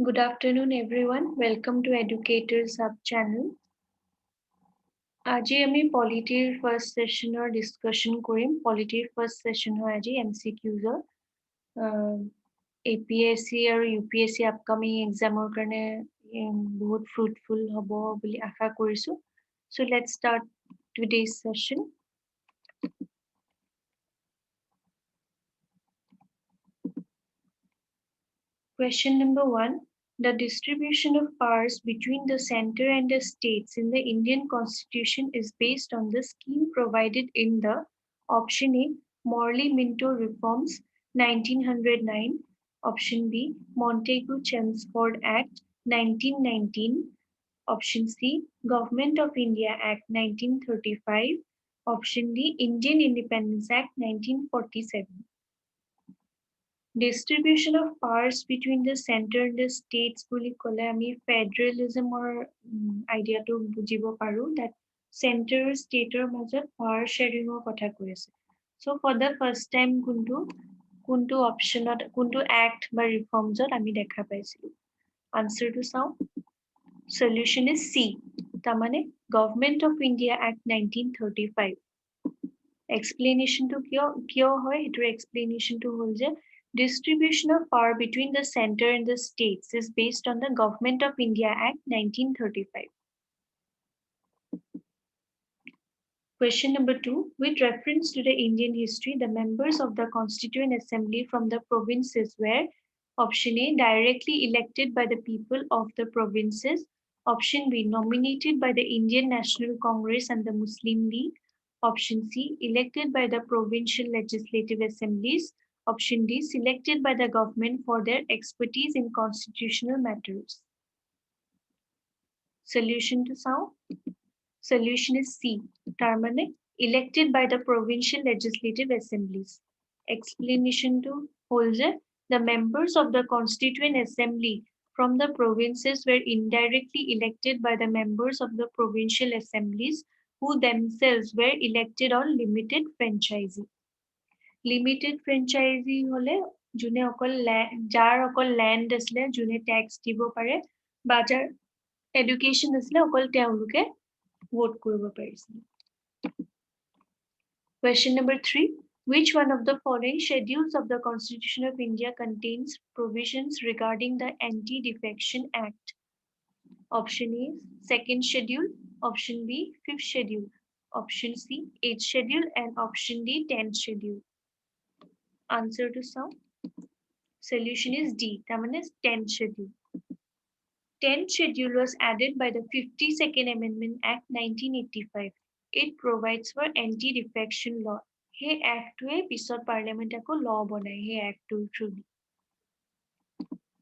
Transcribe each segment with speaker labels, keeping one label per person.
Speaker 1: Good afternoon, everyone. Welcome to Educators Hub channel. আজি আমি পলিটিৰ first সেশনৰ discussion কৰিম পলিটিৰ first session হয় আজি এমসিকিউজৰ APSC আৰু UPSC আপকামিং এক্সামৰ কাৰণে বহুত ফ্ৰুটফুল হ'ব বুলি আশা কৰিছো so let's start today's session question number 1 The distribution of powers between the center and the states in the Indian Constitution is based on the scheme provided in the option A, Morley-Minto Reforms 1909, option B, Montagu-Chelmsford Act 1919, option C, Government of India Act 1935, option D, Indian Independence Act 1947. Distribution of powers between the center and the states বুলি ক'লে আমি ফেডাৰেলিজমৰ আইডিয়াটো বুজিব পাৰো that center stateৰ মাজত power sharingৰ কথা কৈ আছে so for the first time কোনটো অপচনত কোনটো act বা reformsত আমি দেখা পাইছিলো answerটো চাও solution is C তাৰমানে Government of India Act 1935 explanation to কিয় হয় এটোৰ explanation to হ'ল যে Distribution of power between the center and the states is based on the Government of India Act 1935. Question number 2. With reference to the Indian history, the members of the Constituent Assembly from the provinces were option A, directly elected by the people of the provinces, option B, nominated by the Indian National Congress and the Muslim League, option C, elected by the provincial legislative assemblies, option D, selected by the government for their expertise in constitutional matters. Solution to sound? Solution is C, termine elected by the provincial legislative assemblies. Explanation to hold the members of the Constituent Assembly from the provinces were indirectly elected by the members of the provincial assemblies who themselves were elected on limited franchise. Limited franchisee হলে যোনে অকল যাৰ অকল land আছে যোনে tax দিব পাৰে বা যাৰ এডুকেশন আছে অকল তেওঁলোকে ভোট কৰিব পাৰিছিল Question number 3 Which one of the following schedules of the Constitution of India contains provisions regarding the Anti-Defection Act Option A second schedule option B fifth schedule option C 8th schedule and option D 10th schedule Answer to some. Solution is D. That is 10th schedule. 10th schedule was added by the 52nd Amendment Act 1985. It provides for anti-defection law. Hey act to pisot parliament ako law banai hey act to through.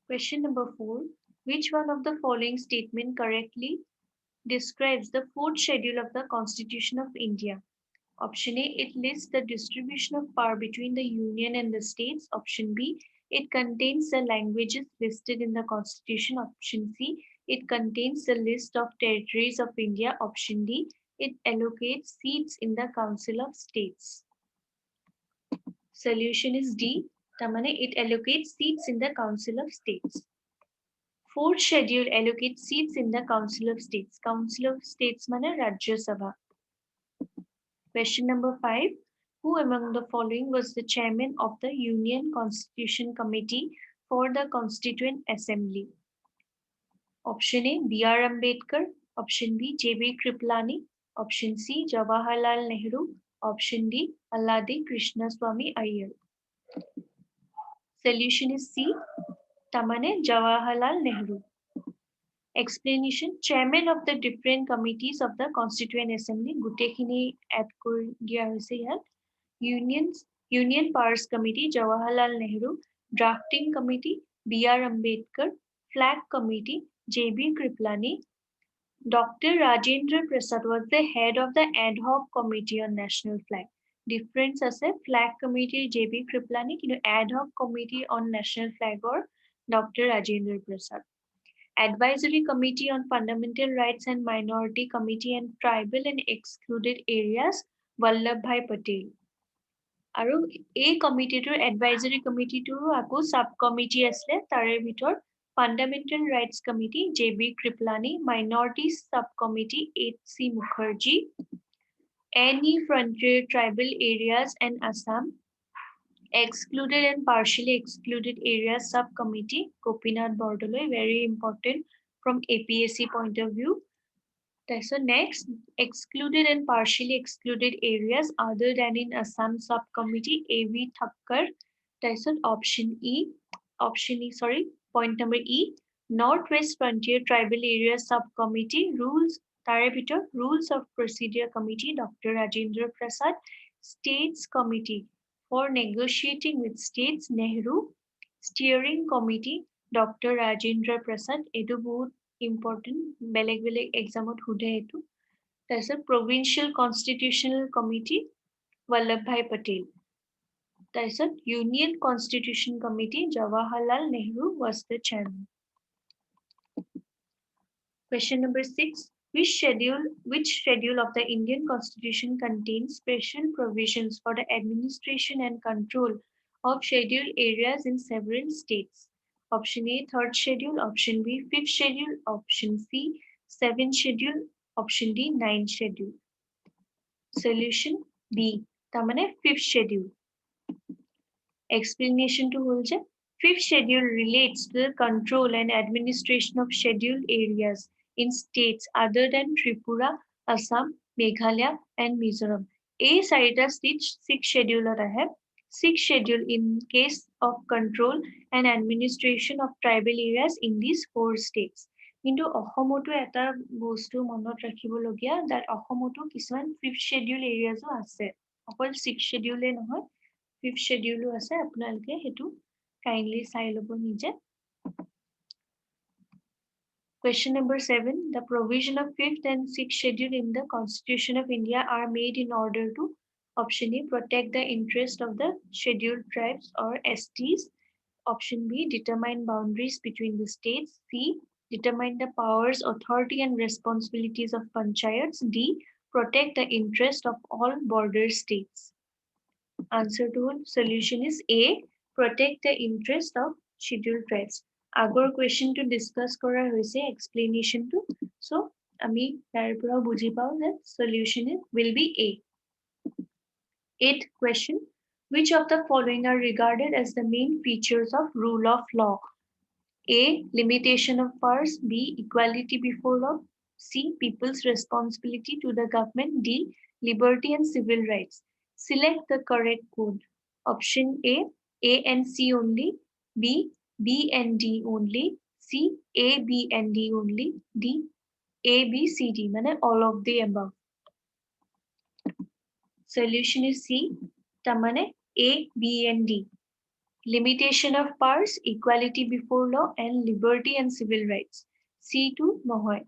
Speaker 1: Question number 4. Which one of the following statement correctly describes the 4th schedule of the Constitution of India? Option A, it lists the distribution of power between the union and the states. Option B, it contains the languages listed in the Constitution. Option C, it contains the list of territories of India. Option D, it allocates seats in the Council of States. Solution is D. Tamane, it allocates seats in the Council of States. 4th schedule allocates seats in the Council of States. Council of States mane Rajya Sabha. Question number 5. Who among the following was the chairman of the Union Constitution Committee for the Constituent Assembly? Option A, B.R. Ambedkar. Option B, J.B. Kripalani. Option C, Jawaharlal Nehru. Option D, Alladi Krishnaswamy Iyer. Solution is C, Tamane Jawaharlal Nehru. Explanation chairman of the different committees of the Constituent Assembly gutekhini add kor dia hoise yat Union Powers Committee Jawaharlal Nehru Drafting Committee B.R. Ambedkar Flag Committee J.B. Kripalani Dr. Rajendra Prasad was the head of the ad hoc committee on national flag difference ase Flag Committee J.B. Kripalani kintu ad hoc committee on national flag or Dr. Rajendra Prasad Advisory Committee on Fundamental Rights and Minority Committee and Tribal and Excluded Areas, Vallabhbhai Patel. Aru A committee to advisory committee to aku subcommittee asle tare bhitor Fundamental Rights Committee, J.B. Kriplani, Minorities Subcommittee, H.C. Mukherjee, any frontier tribal areas and Assam, excluded and partially excluded areas subcommittee, Gopinath Bordoloi, very important from APSC point of view. So next, excluded and partially excluded areas other than in Assam subcommittee, A.V. Thakkar. So point number E, Northwest Frontier Tribal Areas Subcommittee, rules, Rules of Procedure Committee, Dr. Rajendra Prasad, States Committee for Negotiating with States, Nehru, Steering Committee, Dr. Rajendra Prasad, edu bahut important, beleg examot hude etu. That's a Provincial Constitutional Committee, Vallabhbhai Patel. That's a Union Constitution Committee, Jawaharlal Nehru was the chairman. Question number 6. Which schedule of the Indian Constitution contains special provisions for the administration and control of scheduled areas in several states? Option A, 3rd schedule, option B, 5th schedule, option C, 7th schedule, option D, 9th schedule. Solution B, tamane 5th schedule. Explanation to hold. 5th schedule relates to the control and administration of scheduled areas in states other than Tripura, Assam, Meghalaya, and Mizoram. A চাৰিটা state 6th schedule ahe. 6th schedule in case of control and administration of tribal areas in these 4 states. কিন্তু অসমতো এটা বস্তু মনত ৰাখিবলগীয়া that অসমতো কিছুমান 5th schedule areas আছে অকল 6th schedule নহয় 5th schedule আছে আপোনালোকে হেতু kindly চাই লব নিজে. Question number 7. The provision of 5th and 6th schedule in the Constitution of India are made in order to option A, protect the interest of the scheduled tribes or STs. Option B, determine boundaries between the states. C, determine the powers, authority and responsibilities of panchayats. D, protect the interest of all border states. Answer to solution is A, protect the interest of scheduled tribes. Agor question to discuss kora hoise explanation to. So, ami tar pora bujhi pao that solution will be A. 8th question. Which of the following are regarded as the main features of rule of law? A, limitation of powers. B, equality before law. C, people's responsibility to the government. D, liberty and civil rights. Select the correct code. Option A and C only. B, B and D only. C, A, B and D only. D, A, B, C, D. Mane all of the above. Solution is C. Tamane A, B and D. Limitation of powers, equality before law, and liberty and civil rights. C2 নহয়.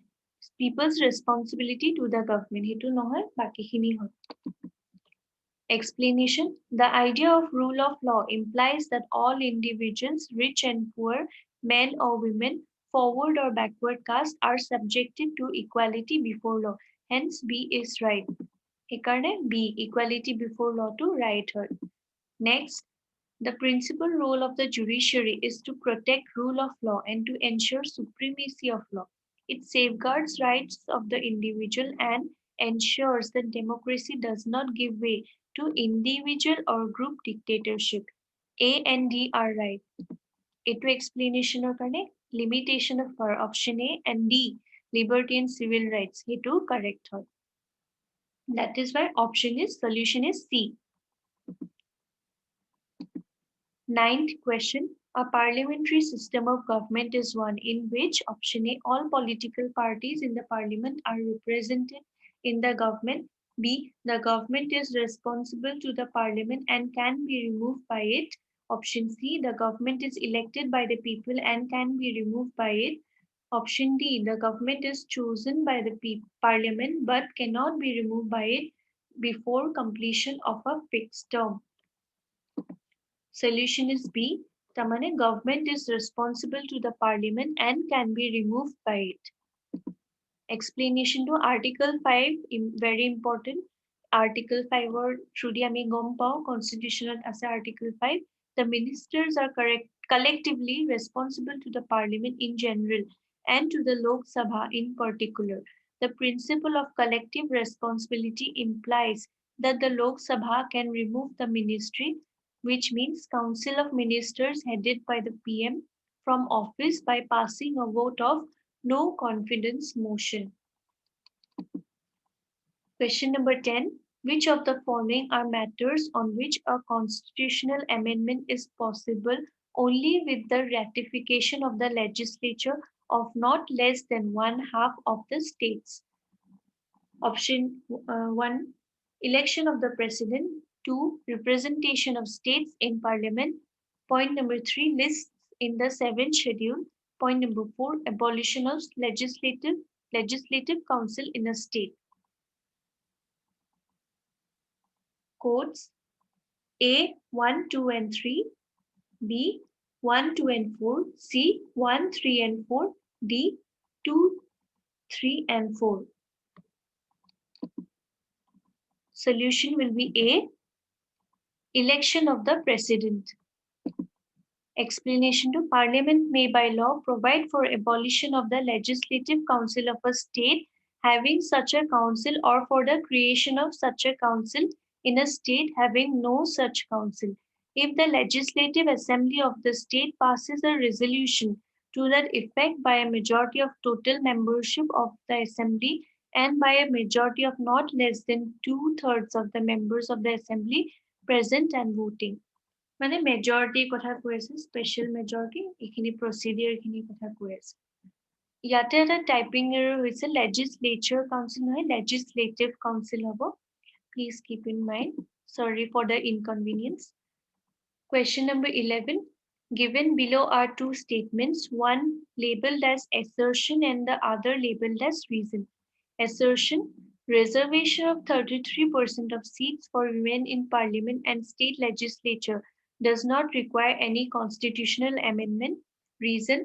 Speaker 1: People's responsibility to the government. Hetu নহয়, বাকিখিনি হয়. Explanation. The idea of rule of law implies that all individuals, rich and poor, men or women, forward or backward caste, are subjected to equality before law. Hence, B is right. Ekarne B, equality before law to right her. Next, the principal role of the judiciary is to protect rule of law and to ensure supremacy of law. It safeguards rights of the individual and ensures that democracy does not give way to individual or group dictatorship. A and D are right. Etu explanation or karne limitation of power option A and D liberty and civil rights. Hetu correct hoy. That is why solution is C. 9th question. A parliamentary system of government is one in which option A, all political parties in the parliament are represented in the government. B, the government is responsible to the parliament and can be removed by it. Option C, the government is elected by the people and can be removed by it. Option D, the government is chosen by the parliament but cannot be removed by it before completion of a fixed term. Solution is B. Tamane government is responsible to the parliament and can be removed by it. Explanation to Article 5, very important. Article 5 or Shudi ami gom pao constitutional as Article 5. The ministers are collectively responsible to the Parliament in general and to the Lok Sabha in particular. The principle of collective responsibility implies that the Lok Sabha can remove the ministry, which means Council of Ministers headed by the PM, from office by passing a vote of no confidence motion. Question number 10. Which of the following are matters on which a constitutional amendment is possible only with the ratification of the legislature of not less than one half of the states? Option 1. Election of the president. 2. Representation of states in parliament. Point number 3. Lists in the 7th schedule. Point number 4. Abolition of legislative council in a state. Codes A 1, 2 and 3, B 1, 2 and 4, C 1, 3 and 4, D 2, 3 and 4. Solution will be A, election of the president. Explanation to Parliament may by law provide for abolition of the legislative council of a state having such a council or for the creation of such a council in a state having no such council. If the Legislative Assembly of the state passes a resolution to that effect by a majority of total membership of the Assembly and by a majority of not less than 2/3 of the members of the Assembly present and voting. মানে majority কথা কৈ আছে special majority এইখিনি procedure খিনি কথা কৈ আছে ইয়াতে এটা টাইপিং এৰৰ হৈছে legislature council নহয় legislative council হ'ব please keep in mind sorry for the inconvenience question number 11 given below are two statements one labeled as assertion and the other labeled as reason assertion reservation of 33% of seats for women in parliament and state legislature does not require any constitutional amendment. Reason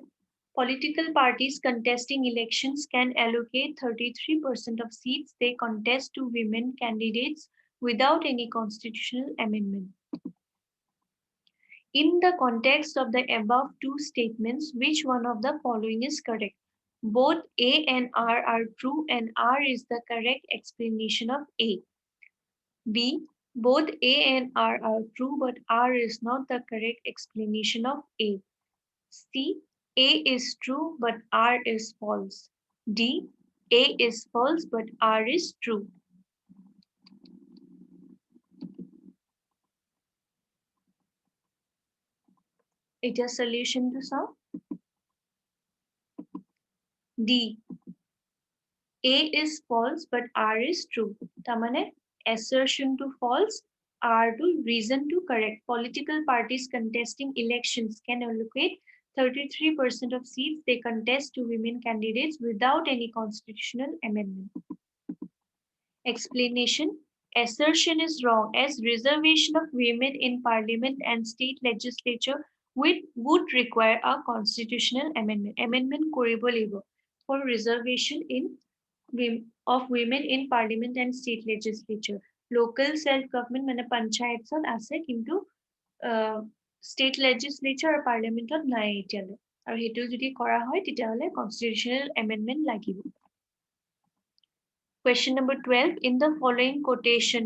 Speaker 1: political parties contesting elections can allocate 33% of seats they contest to women candidates without any constitutional amendment. In the context of the above two statements, which one of the following is correct? Both A and R are true, and R is the correct explanation of A. B. Both A and R are true, but R is not the correct explanation of A. C. A is true, but R is false. D. A is false, but R is true. It is a solution to solve. D. A is false, but R is true. Tamane assertion to false, R to reason to correct. Political parties contesting elections can allocate 33% of seats they contest to women candidates without any constitutional amendment. Explanation. Assertion is wrong as reservation of women in parliament and state legislature would require a constitutional amendment. Amendment koribo lagibo for reservation of women in parliament and state legislature. Local self-government মানে পঞ্চায়তত আছে কিন্তু state legislature আৰু parliamentত নাই এতিয়ালে আৰু হেতু যদি কৰা হয় তেতিয়াহলে constitutional amendment লাগিব Question number 12 in the following quotation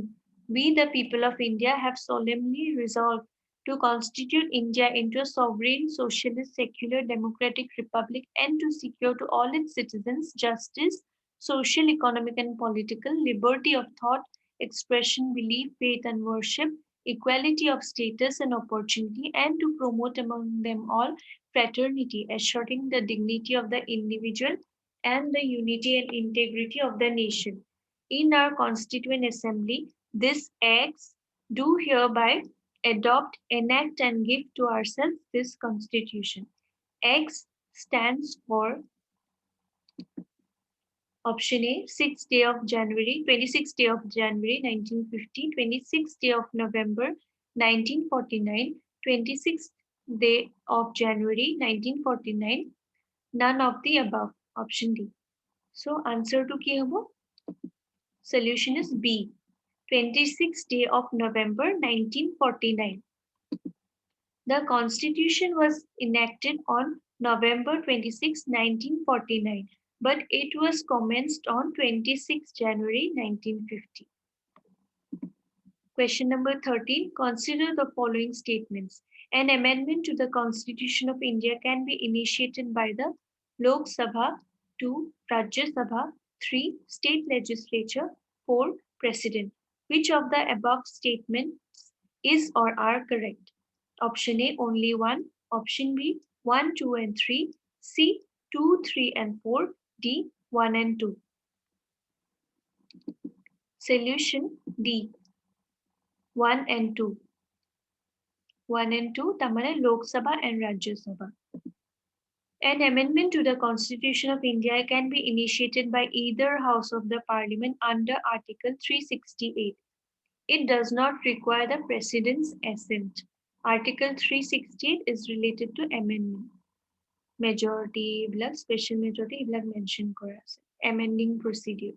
Speaker 1: we the people of India have solemnly resolved to constitute India into a sovereign socialist secular democratic republic and to secure to all its citizens justice social, economic, and political, liberty of thought, expression, belief, faith, and worship, equality of status and opportunity, and to promote among them all fraternity, assuring the dignity of the individual and the unity and integrity of the nation. In our Constituent Assembly, this acts do hereby adopt, enact, and give to ourselves this Constitution. X stands for Option A, 6th day of January, 26th day of January 1950, 26th day of November 1949, 26th day of January 1949, none of the above. Option D. So answer to ki hobo? Solution is B, 26th day of November 1949. The Constitution was enacted on November 26, 1949, but it was commenced on 26 January 1950. Question number 13. Consider the following statements. An amendment to the Constitution of India can be initiated by the Lok Sabha, 2. Rajya Sabha, 3. State Legislature, 4. President. Which of the above statements is or are correct? Option A, only one. Option B, 1, 2, and 3. C, 2, 3, and 4. D, 1 and 2. Solution D, 1 and 2. 1 and 2, tamane Lok Sabha and Rajya Sabha. An amendment to the Constitution of India can be initiated by either House of the Parliament under Article 368. It does not require the President's assent. Article 368 is related to amendment. Majority, special majority, mention kora ase. Amending procedure.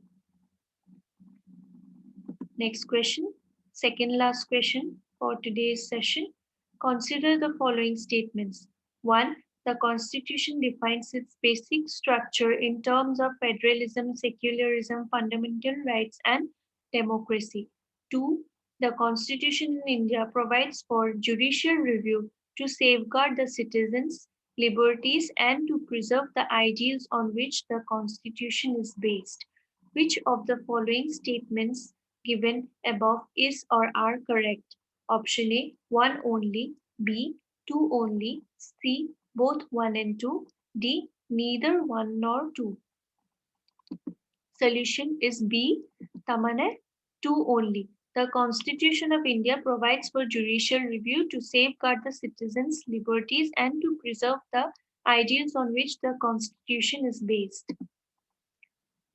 Speaker 1: Next question, second last question for today's session. Consider the following statements. 1. The Constitution defines its basic structure in terms of federalism, secularism, fundamental rights, and democracy. 2. The Constitution in India provides for judicial review to safeguard the citizens' liberties and to preserve the ideals on which the Constitution is based. Which of the following statements given above is or are correct? Option A, 1 only, B, 2 only, C, both 1 and 2, D, neither 1 nor 2. Solution is B, tamane 2 only. The Constitution of India provides for judicial review to safeguard the citizens' liberties and to preserve the ideals on which the Constitution is based.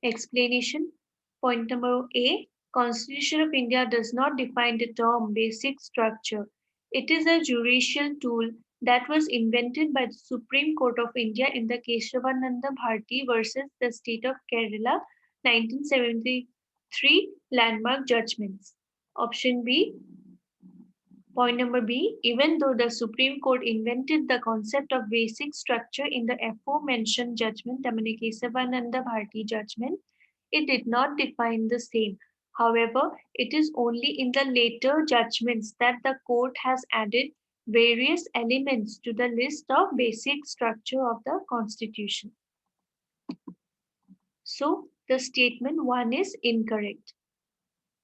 Speaker 1: Explanation. Point number A. Constitution of India does not define the term basic structure. It is a judicial tool that was invented by the Supreme Court of India in the Keshavananda Bharti versus the State of Kerala 1973 landmark judgments. Option B. Point number B. Even though the Supreme Court invented the concept of basic structure in the aforementioned judgment, Tamani Kesavananda Bharti judgment, it did not define the same. However, it is only in the later judgments that the court has added various elements to the list of basic structure of the Constitution. So, the statement 1 is incorrect.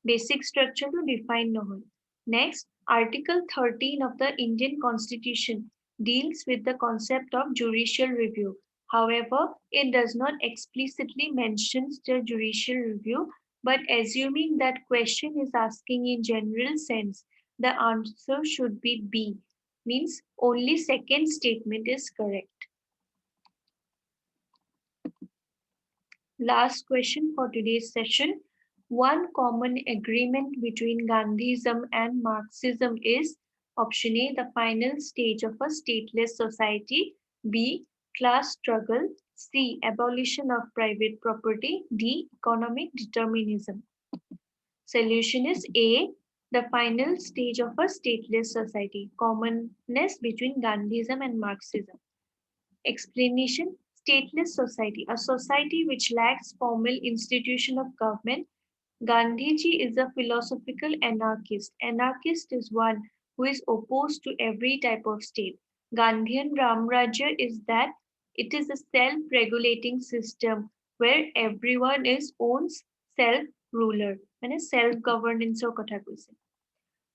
Speaker 1: Basic structure to define no. Next, Article 13 of the Indian Constitution deals with the concept of judicial review. However, it does not explicitly mention the judicial review, but assuming that question is asking in general sense, the answer should be B, means only second statement is correct. Last question for today's session. One common agreement between Gandhism and Marxism is option A, the final stage of a stateless society, B, class struggle, C, abolition of private property, D, economic determinism. Solution is A, the final stage of a stateless society, commonness between Gandhism and Marxism. Explanation. Stateless society, a society which lacks formal institution of government. Gandhiji is a philosophical anarchist. Anarchist is one who is opposed to every type of state. Gandhian Ramrajya is that it is a self-regulating system where everyone is owns self-ruler, self-governance or kotha koise.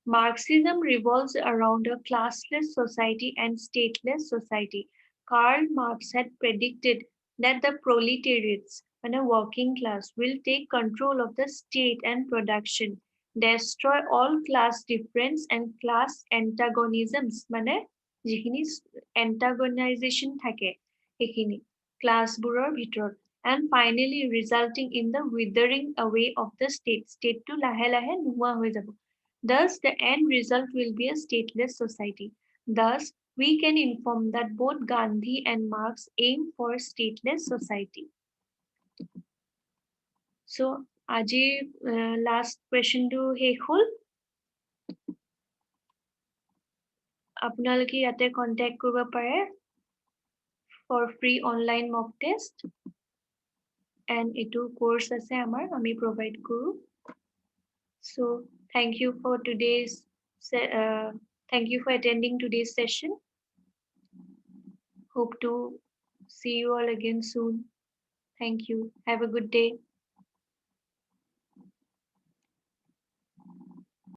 Speaker 1: Marxism revolves around a classless society and stateless society. Karl Marx had predicted that the proletariats and a working class will take control of the state and production, destroy all class difference and class antagonisms, মানে যিখিনি antagonization থাকে সেইখিনি ক্লাছবোৰৰ ভিতৰত, and finally resulting in the withering away of the state. Stateটো লাহে লাহে নোহোৱা হৈ যাব. Thus, the end result will be a stateless society. Thus, we can inform that both Gandhi and Marx aim for stateless society. So, আজিৰ last question to শেষ হ'ল. আপোনালোকে ইয়াতে contact কৰিব পাৰে for free online mock test. And এইটো course আছে আমাৰ, আমি provide কৰো. So thank you for attending today's session. Hope to see you all again soon. Thank you. Have a good day.